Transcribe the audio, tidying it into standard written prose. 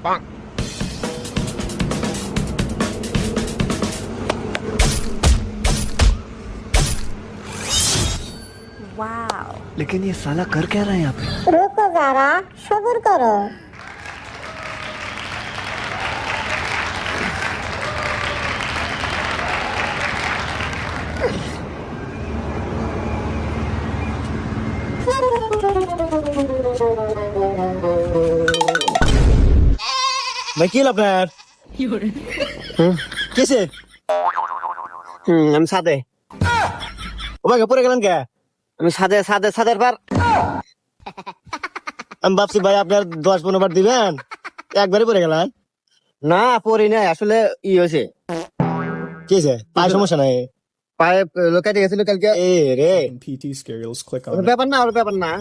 Wow. लेकिन ये साला कर क्या रहा है यहाँ पे? रुको जरा, सब्र करो। ভাই কি আপনার কিসে আমি সাদে ও ভাই পরে গেলেন কে? আমি সাদে সাদে সাদের পার। আমি ভাবছি ভাই আপনার 10-15 বার দিবেন, একবারই পরে গেলেন। না পরি নাই, আসলে ই হয়েছে, কিসে পায়ের সমস্যা নাই? পায়ে লোকাইতে গেছিল কালকে। এ রে PT skills, click on or it. ব্যাপার না, ওর ব্যাপার না।